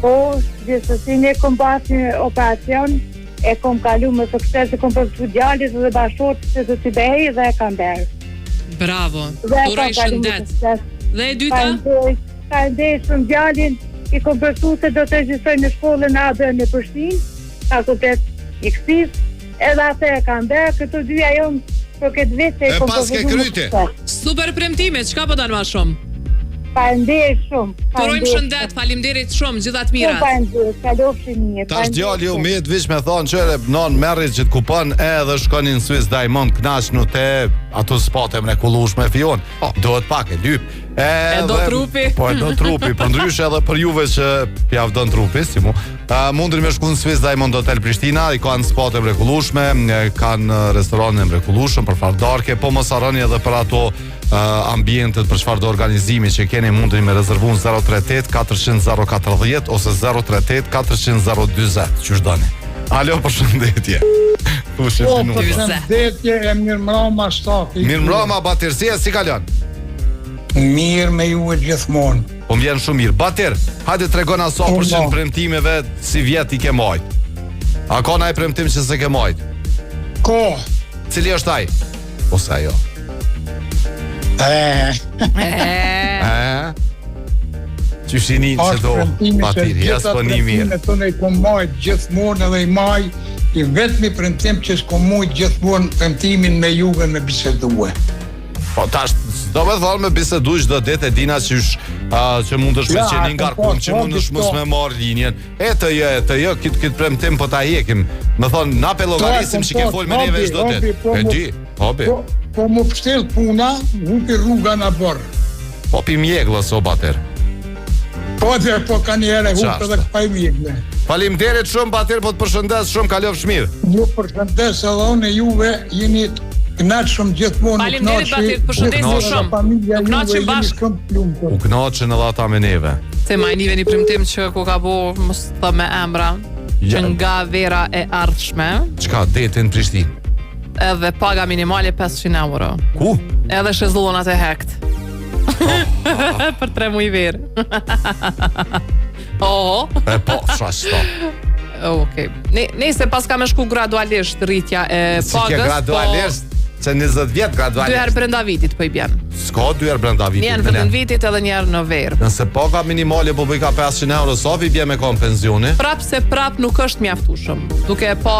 Po, gjithsesi ne kom pas një operacion, e kom kalu me sukses, e kom përstu djalit dhe bashkët se të t'i behej dhe e kam berë. Bravo, uroj shëndet. Dhe e dyta? Ka ndej shumë djalin, i kom përstu se do të regjistoj në shkollën AB në Prishtinë, fakultet i kësis, edhe atë e kam berë, këto dyja jonë për këtë vit e kom përstu në sukses. Super premtime, çka po dalë ma shumë? Faleminderit shumë. Turojmë shëndet, faleminderit shumë, gjithat mirat. Faleminderit, kalofshi mirë. Tash djali u mirë veç me thonë çere non merri që të kupon edhe shkoni në Swiss Diamond knaqnu te ato spate mrekullueshme fion. Duhet pak e lyp. E do trupi. Po e do trupi, po ndryshe edhe për juve që pjavdon trupi, si mu. Mundri me shku në Swiss Diamond Hotel Prishtina, i kanë spate mrekullueshme, kanë restorane mrekullueshëm për fardarke, po mos harroni edhe për ato ambientet për çfarëdo organizimi që keni mundri me rezervun 038 400 040 ose 038 400 040 qysh doni. Alo, përshëndetje. Përshëndetje e mirëmbrëma shtati. Mirëmbrëma Batirësia, si kalon? Mirë me ju e gjithmonë. Po më vjen shumë mirë. Batir, hajde tregona sa përqind premtimeve si vjet i ke majt. A ka ndaj premtim që se ke majt? Ko. Cili është ai? Ose ajo? Qyshini që do Batir, jas po një mirë. Gjitha premtime i kom majt gjithmonë edhe i maj, i vetmi premtim që s'ko mujt gjithmonë premtimin me juve me bisedue. Po tash, do me thonë me bisedu çdo ditë e dina që mund është me qenë nga rkun, që mund është mos me marrë linjen. E të jo, këtë premtim po ta hekim. Me thonë, na pe llogarisim që ke folë me neve çdo ditë. E di, hobi. Po më pështel puna, hupi rruga na bërë. Po pi mjeglës o Batir. Po ka një herë hupi edhe këpaj mjegle. Faleminderit shumë Batir, po të përshëndes shumë, kalofsh mirë. Ju përshëndes edhe unë e juve jeni kënaqshëm gjithmonë. Faleminderit Batir, përshëndesim shumë. U kënaqim bashkë. U kënaqën edhe ata me neve. Se ma nive një premtim që ku ka bo mos të me emra, që nga vera e ardhshme. Çka, detin Prishtinë? Edhe paga minimale 500 euro. Ku? Edhe shezllonat e hekt. Për 3 muaj verë. E po, shashto. Okej. Nëse pas ka me shku gradualisht rritja e pagës. Si ke gradualisht? Se 20 vjet gradualisht. 2 herë brenda vitit po i bjen. S'ka 2 herë brenda vitit. Një herë brenda vitit edhe një herë në verë. Nëse paga minimale po bëj ka 500 euro, sa vi bje me kon pensioni? Prap nuk është mjaftueshëm. Duke pa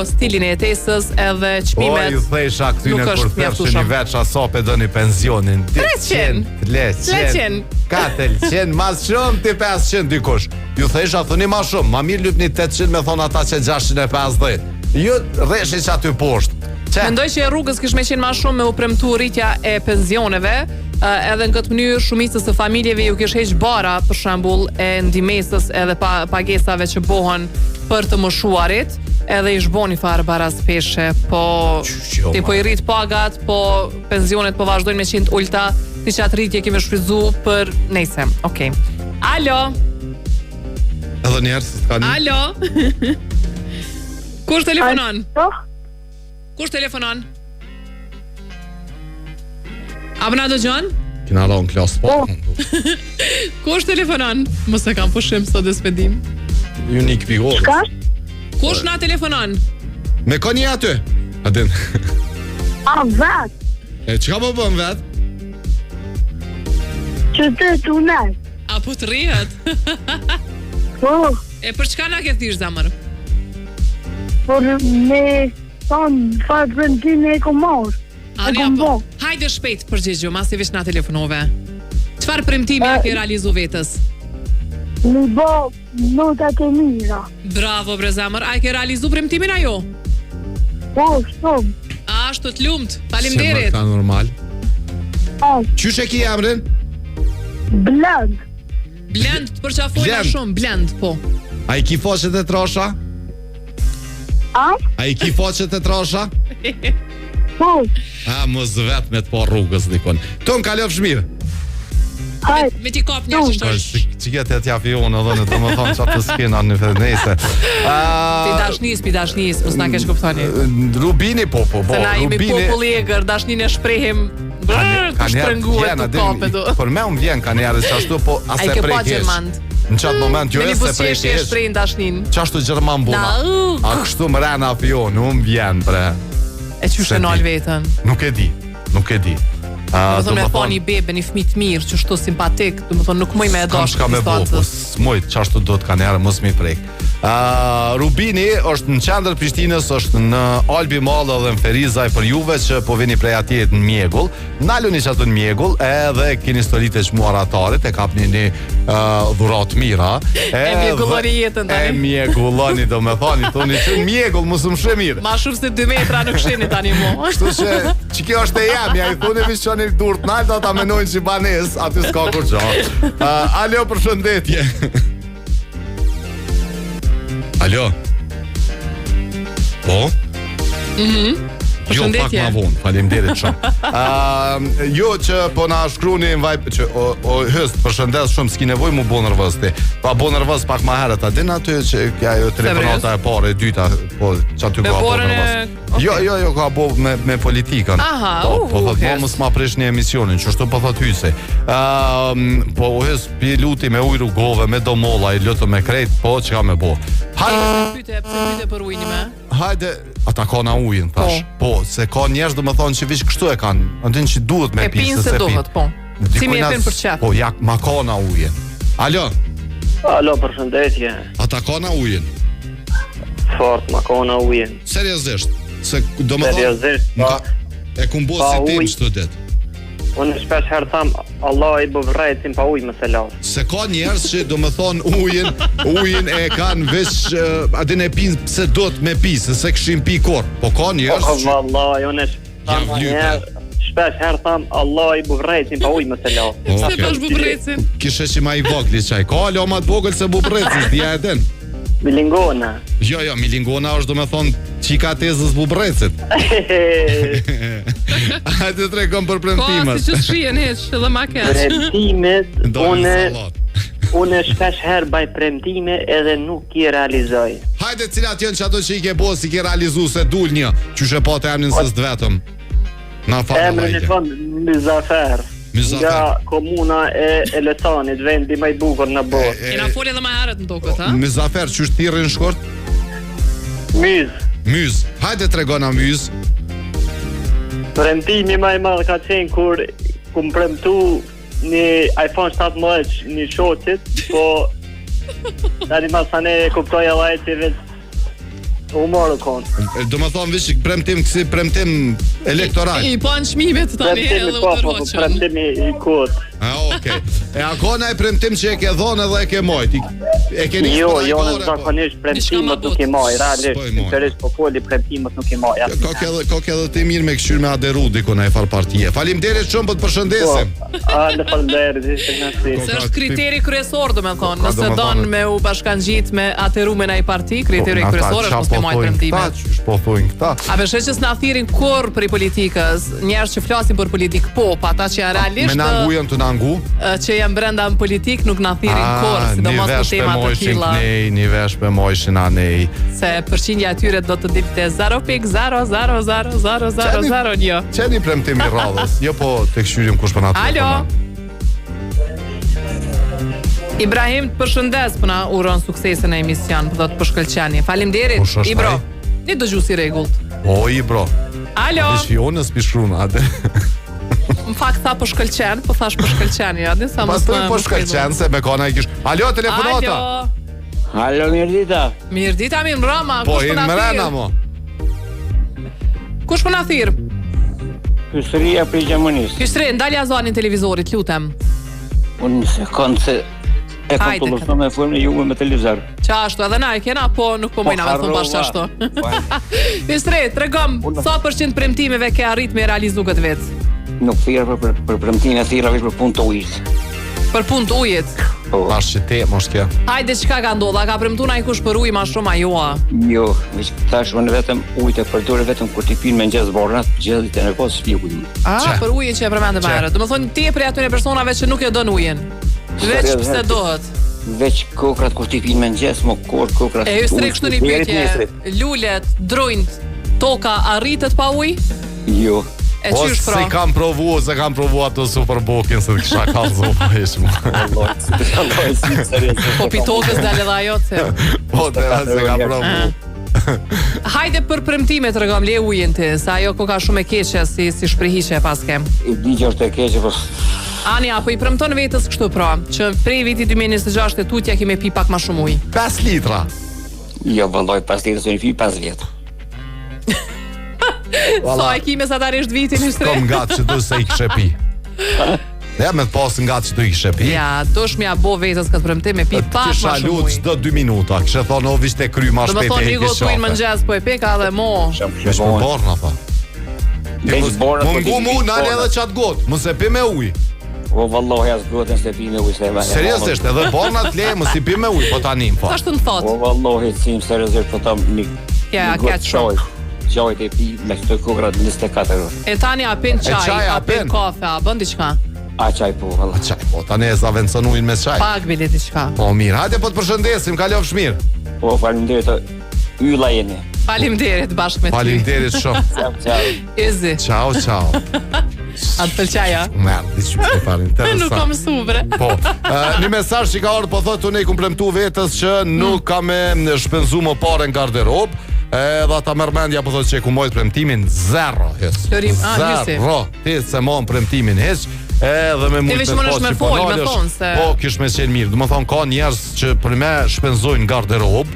stilin e jetesës edhe çmimet. Po ju thesha këtyne kur thefshin një veç sa pe doni pensionin. 300. 400, mas shumë ti 500 dikush. Ju thesha thoni ma shumë, ma mirë lypni 800 me thon ata që 650. Ju rreshi që aty poshtë. Mendoj që e rrugës kish me qenë ma shumë me u premtu rritja e pensioneve, edhe në këtë mënyrë shumicës së familjeve ju kish heq bara, për shembull, e ndihmesës edhe pagesave që bohen për të moshuarit, edhe i shboni farë baraz peshe, po ti po i rrit pagat, po pensionet po vazhdojnë me qenë ulta, ti që atë rritje kime shfrytzu për nejse. Okej. Alo. Edhe njerës të ka një. Alo. Kush telefonon? Kush telefonon? Abna dëgjon? Kina ra në klasë po. Kush telefonon? Mos e kam pushim sot dhe spedim. Ju një këpigorës. Kush na telefonon? Me ko një aty? Adin. Vet. E që ka po bëm vet? Qytet unë. Apo të rrihet? Po. E për çka na ke thirrë zamër? Por me farë premtime e kom marrë. Hajde shpejt përgjigju, mas i veç na telefonove. Çfarë premtimi ke realizu vetës? Mi bo notat e mira. Bravo, bre zemër. A e ke realizu premtimin ajo? Po, shumë. Ashtu të lumt. Faleminderit. Ka normal. Po. Qysh e ki emrin? Blend. Blend, të përqafojna shumë. Blend, po. A i ki faqet e trasha? A i ki faqet e trasha? Po. A, mos vet me të po rrugës dikon. Ton, kalofsh mirë. Me ti kap një që është. Që këtë e tja fionë edhe në të më thonë që atë skena në fednese. Pi dashnis, mos na kesh kuptoni. Rubini, po. Se na jemi popull i egër, dashnin e shprehim të shtrënguet të kapet. Por me unë vjen ka njerë që ashtu, po as e prej kesh. Në qatë moment, jo e se prej kesh. e shprejnë dashnin. Që ashtu Gjerman buna. A kështu më rena fionë, unë vjen, bre. E që shtë nalë vetën. Nuk e di. Do të me thonë një bebe, një fëmijë të mirë, që shto simpatik, do të thonë nuk mëj me e dashë këtë distancës. Smojt, që ashtu do të ka njerë, mos mi prek. Rubini është në qendër Prishtinës, është në Albi Mallë dhe në Ferizaj për juve që po vini prej atjet në Mjegull. Naluni që atë në Mjegull, edhe keni stolit e shmuar atarit, e kapni një dhurat mira. E mjegulloni jetën tani. E mjegulloni, do me thoni, thoni që në Mjegull mësë më shë mirë. Ma shumë se 2 metra nuk sheni tani mo. Kështu që kjo është e jam, ja i thuni vishë që një dur të nalë, do ta menojnë që banes, aty s'ka kur gjo. Alo, përshëndetje. Alo. Po? Jo, pak ma vonë, faleminderit shumë. Jo që po na shkruni në Viber që o hëst përshëndes shumë, s'ki nevoj mu bo nervës ti. Pa bo nervës pak ma herët, a din aty që kja jo telefonata e pare, e dyta, po që aty ka bo nervës. Jo, ka bo me politikën. Aha, po thot, po mës ma prish një emisionin, që shtu po thot hyse. Po o hëst pi luti me ujru gove, me domolla, i lutë me krejt, po që ka me bo. Pyte për ujnë me? Hajde, ata ka na ujin, thash. Po, se ka njerëz do më thonë që vish kështu e kanë, ndin që duhet me pisë. E pinë se duhet, po. Si mi e pinë për qef. Po, ja, ma ka na ujin. Alo, përshëndetje. ata ka na ujin. Fort, ma ka na ujin. Seriozisht, se do më thonë, Seriozisht, e kumbo si tim çdo ditë. Unë shpesh herë tham, Allah i bëvrejtin pa ujë më se lasë. Se ka njerëz që do më thonë ujin e kanë veç, adin e pinë pse do të me pisë, se këshim pi kur. Po ka njerëz që... Vallaj, unë shpesh herë tham, Allah i bëvrejtin pa ujë më se lasë. Se pash bubrejcin? Kishe që ma i vogli qaj, ka alo ma të vogl se bubrejcis, dhja e den. Milingona. Jo, milingona është do me thonë qika tezës bubrecit. Hajde të rekom për premtimet. Po, si që shien heq, edhe ma keq. Premtimet, unë shpesh herë baj premtime edhe nuk i realizoj. Hajde cilat janë që ato që i ke bo si ke realizu se dul një, që shë po të emnin së së vetëm. Emrin e thonë Mizafer. Nga komuna e Elësanit, vendi më i bukur në botë. Kena folë edhe më herët në tokët, ha? Mizafer, që është tirë në shkort? Myz. Hajde të regona myz. Premtimi më i madh ka qenë kur më premtu një iPhone 17 një shoqit, po tani masane kuptoj edhe ai që vetë humor konë. Do më thonë vishë premtim kësi premtim elektoral. I po në shmimet tani edhe u të roqën. Premtimi i kodë. Okej. E akona e premtim që e ke dhonë edhe e ke mojt. E ke një Jo, në zakonisht premtimët nuk i moj. Realisht, sinqerisht po foli premtimët nuk i moj. Ka ke edhe ti mirë me këshyr me aderu dikun e farë partije. Faleminderit shumë për të përshëndesim. Në faleminderit, ishte kënaqësi. Se është kriteri kryesor, do me thonë. Nëse don me u bashkangjit me ateru me naj parti, kriteri kryesor është mos të mojt premtimet. Po thojnë këta. A beshe që s'na thirin kur për i politikës, njerës që flasin për politikë, po, pa ta që janë realisht... Me nangujen të nangu? Që janë brenda në politikë nuk na thirin kur, si do mos në temat të tilla. Një vesh për mojshin a nej. Se përqindja atyre do të dilte 0.0000001. Qeni premtim i radhës, jo po të këshyrim kush për natë. Alo? Ibrahim të përshëndes për na uron suksesën e emision, për do të përshkëlqeni. Faleminderit, Ibro. Një dëgjues i rregullt. O, Ibro. Alo? Vishionës pishruan, ade. Në fakt tha përshkëlqen, po thash përshkëlqeni, ja, sa mos më përshkëlqen se me kona i kish. Alo, telefonata. Alo, mirdita. Mirdita mi në Rama, po, kush për na thirë? mo? Kush për na thirë? Kysëria për Gjemonis. Kysëri, ndalja zonin televizorit, lutem. Unë në sekundë se E kam të luftu me formë në juve me televizor. Qa ashtu, edhe na e kena, po nuk po mojna me thëmë bashkë ashtu. Mistre, tregom, sa përqind premtimeve ke arrit me realizu këtë vetë? Nuk thira për premtime, thira për punë të ujit. Për punë të ujit? Bashkë që te, mos kja. Hajde, qka ka ndodha? Ka premtu na i kush për uj ma shumë a joa? Jo, veç tash më në vetëm ujt e përdore vetëm kur t'i pinë me nxez bornat, gjithit e në kosë shpi ujnë. Për ujin që e përmende ma herët. Do më thonë ti e prej atyre personave që nuk e dën ujin. Veç pse dohet. Veç kokrat kur t'i pinë me nxez, mo kokrat. E ju stre kështu një pyetje, lulet, drujnët, toka arritet pa uj? Jo. E qysh pra? Se kam provu ato Superbokin se të kisha kalzo pa ishmu. Po pitokës dalë dhe ajo të Po të se kam provu. Hajde për premtime të regom, le ujin ti, sa ajo ko ka shumë e keqe si shprehiqe pas kem. I di që është e keqe, po... Ani, apo i premton vetës kështu pra, që prej viti 2026 e tutja kime pi pak ma shumë uj. 5 litra. Jo, vëlloj, 5 litra së një pi 5 vjetë. Sa e kime sa ta risht vitin i shtre? Kom gatë që du se i kështë pi. Ja, me të pasë nga që du i kështë pi. Ja, dush mi a bo vetës këtë premtim me pi pak ma shumë uj. Kisha lutë qdo 2 minuta, kështë thonë o vishte kry ma shpete e thonë një gotë ujnë më nxez, po e peka dhe mo. Vesh më borna, pa. Më ngu mu, nane edhe qatë gotë, më se pi me uj. O, vallohi, as gotën se pi me uj. Seriosisht, edhe borna të le, më si pi me uj, po ta nim, po. Sa shtë në thotë? O, vallohi, sim, seriosisht, po ta një gotë shok. Gjajt e pi me këtë kokrat 24 orë. E tani a pin qaj, a pin kafe, a bën diqka? A qaj po, valla. A qaj po, tani e zavencon ujnë me qaj. Pak bile diqka. Po mirë, hajde po të përshëndesim, kalofsh mirë. Po, faleminderit, ylla jeni. Faleminderit bashkë me ty. Faleminderit shumë. Ciao. Izi. Ciao. A të pëlqaja? Merë, diqë më të farin, interesant. Nuk kam subre. Po, një mesazh që ka orë, po thotë unë i kumplemtu vetës që nuk ka me shpenzu më pare në garderob. Edhe ata mërmendja po thotë që e ku mojtë premtimin zero. Zero. Ti se mon premtimin heq. Edhe me mujtë me me thonë se... Po, kish me qenë mirë. Dhe më thonë, ka njerës që për me shpenzojnë garderob.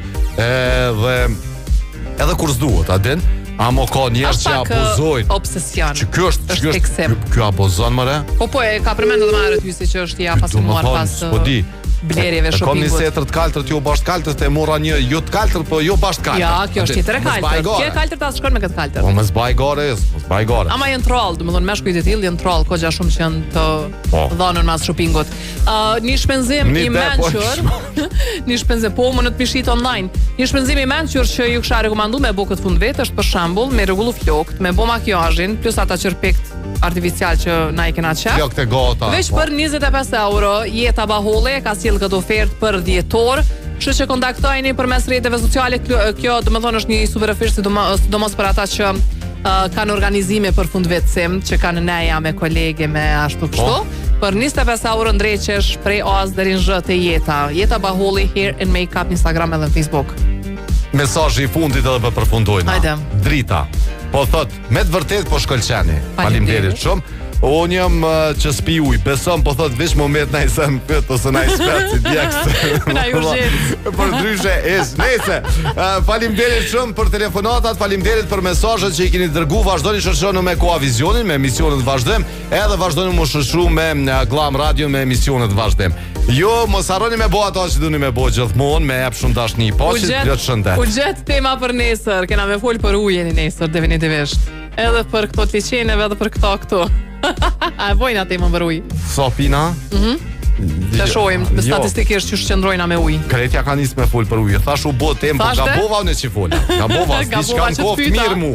Edhe kur s'duhet, a din? Amo ka njerës që abuzojnë. Obsesion. Që kjo është kjo abuzon, mëre? Po, e ka përmendu dhe marë të hysi që është ja pasumuar pas blerjeve shoppingut. Kom një setër të kaltër t'ju bashkë kaltër, te mora një ju të kaltër, po ju bashkë kaltër. Ja, kjo është tjetër e kaltër. Kjo kaltër ta shkon me këtë kaltër. Po, më zbaj gore. Ama jenë troll, dhe më thonë, me shkujt e tillë jenë troll, ko gja shumë që jenë të dhonën mas shoppingut. Një shpenzim i menqër, një shpenzim, po më në të mishit online, një shpenzim i menqër që ju kësha rekomandu me bo këtë fund vetë është për shembull me rregullu flokët, me bo makiazhin, plus ata qërpekt artificial që na i kena qef. Flokët e gota. Veç për 25 euro, Jeta Baholle ka sjell këtë ofertë për dhjetor. Kështu që kontaktojeni përmes rrjeteve sociale. Kjo domethënë është një super ofertë sidomos për ata që kanë organizime për fundvetësim, që kanë neja me kolege me ashtu kështu. Për 25 euro ndreqesh prej Az deri në Zh te Jeta. Jeta Baholle Hair and Makeup në Instagram edhe në Facebook. Mesazhi i fundit edhe për përfundojnë. Hajde. Drita. Po thot, me të vërtet po shkëlqeni. Faleminderit shumë. Unë jam që s'pi uj, beson po thot vish moment na i sen pët ose na i spet si djekës. Na i urgjent. Për ndryshe ish, nese. Faleminderit shumë për telefonatat, faleminderit për mesazhet që i keni dërguar. Vazhdoni shoqëroni me Koavizionin, me emisionet vazhdim, edhe vazhdoni më shoqëru me Glam Radio me emisionet vazhdim. Jo, mos harroni me bo ato që duni me bo gjithmonë, me jap shumë dashni, paqet, plot shëndet. U gjet tema për nesër, kena me fol për ujin nesër definitivisht. Edhe për këto të liçeneve edhe për këto. A vojna temën për ujë? So pina? Të shohim statistikisht që shqendrojna me ujë. Kretja ka nisë me fol për ujë. Thash u bë temë, po gabova unë që fola. Gabova, diçka në koftë mirë mu.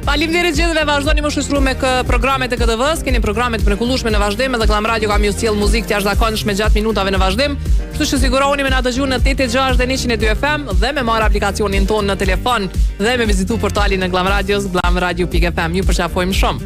Faleminderit gjithëve, vazhdoni më shoqëru me programet e KTV-s, keni programet të mrekullueshme në vazhdim, edhe Glam Radio kam ju sjell muzikë të jashtëzakonshme gjatë minutave në vazhdim. Kështu që sigurohuni me na dëgjuar në 86 dhe 102 FM dhe me marr aplikacionin ton në telefon dhe me vizitu portalin e Glam Radios, glamradio.fm. Ju përqafojmë shumë.